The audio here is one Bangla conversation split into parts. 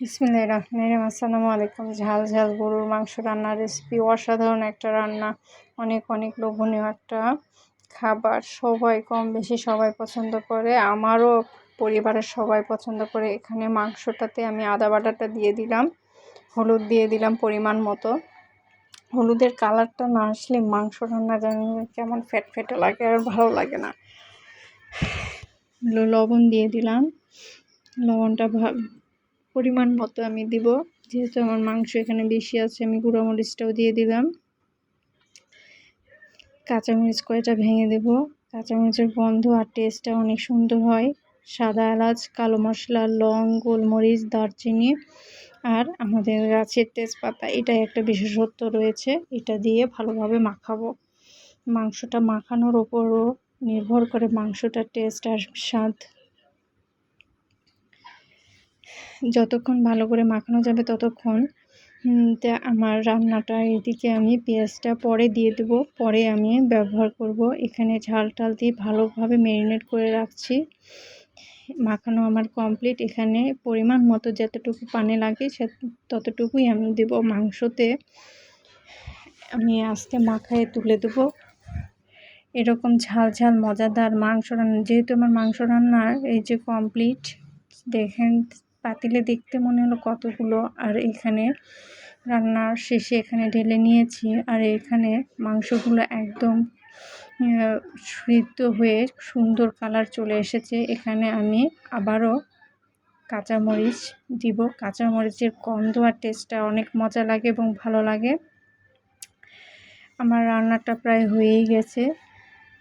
বিসমিল্লাহির রহমানির রহিম। আসসালামু আলাইকুম। ঝাল ঝাল গরুর মাংস রান্নার রেসিপি অসাধারণ একটা রান্না, অনেক অনেক লোভনীয় একটা খাবার। সবাই কম বেশি সবাই পছন্দ করে, আমারও পরিবারের সবাই পছন্দ করে। এখানে মাংসটাতে আমি আদা বাটাটা দিয়ে দিলাম, হলুদ দিয়ে দিলাম পরিমাণ মতো। হলুদের কালারটা না আসলে মাংস রান্না জানি কেমন ফ্যাট ফ্যাটে লাগে, আর ভালো লাগে না। লবণ দিয়ে দিলাম, লবণটা পরিমাণ মতো আমি দিব, যেহেতু আমার মাংস এখানে বেশি আছে। আমি গুঁড়ো মরিচটাও দিয়ে দিলাম, কাঁচামরিচ কয়টা ভেঙে দেব। কাঁচামরিচের গন্ধ আর টেস্টটা অনেক সুন্দর হয়। সাদা এলাচ, কালো মশলা, লং, গোলমরিচ, দারচিনি আর আমাদের গাছের তেজপাতা, এটাই একটা বিশেষত্ব রয়েছে। এটা দিয়ে ভালোভাবে মাখাবো। মাংসটা মাখানোর ওপরও নির্ভর করে মাংসটার টেস্ট আর স্বাদ। যতক্ষণ ভালো করে মাখানো যাবে ততক্ষণ আমার রান্নাটা, এদিকে আমি পেঁয়াজটা পরে দিয়ে দেবো, পরে আমি ব্যবহার করব। এখানে ঝাল টাল দিয়ে ভালোভাবে ম্যারিনেট করে রাখছি। মাখানো আমার কমপ্লিট। এখানে পরিমাণ মতো যতটুকু পানি লাগে ততটুকুই আমি দেব মাংসতে। আমি আস্তে মাখায় তুলে দেবো। এরকম ঝাল ঝাল মজাদার মাংস রান্না, যেহেতু আমার মাংস রান্নার এই যে কমপ্লিট, দেখেন পাতিলে দেখতে মনে হলো কতগুলো, আর এখানে রান্নার শেষে এখানে ঢেলে নিয়েছি। আর এখানে মাংসগুলো একদম সিদ্ধ হয়ে সুন্দর কালার চলে এসেছে। এখানে আমি আবারও কাঁচামরিচ দিব। কাঁচামরিচের গন্ধ আর টেস্টটা অনেক মজা লাগে এবং ভালো লাগে। আমার রান্নাটা প্রায় হয়েই গেছে,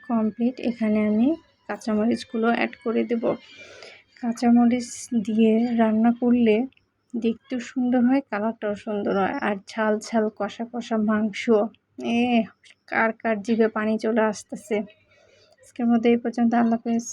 কমপ্লিট। এখানে আমি কাঁচামরিচগুলো অ্যাড করে দেব। কাঁচামরিচ দিয়ে রান্না করলে দেখতেও সুন্দর হয়, কালারটাও সুন্দর হয়। আর ঝাল ঝাল কষা কষা মাংস, কার কার জিভে পানি চলে আসতেছে। আজকের মধ্যে এই পর্যন্ত। আল্লাহ হাফেজ।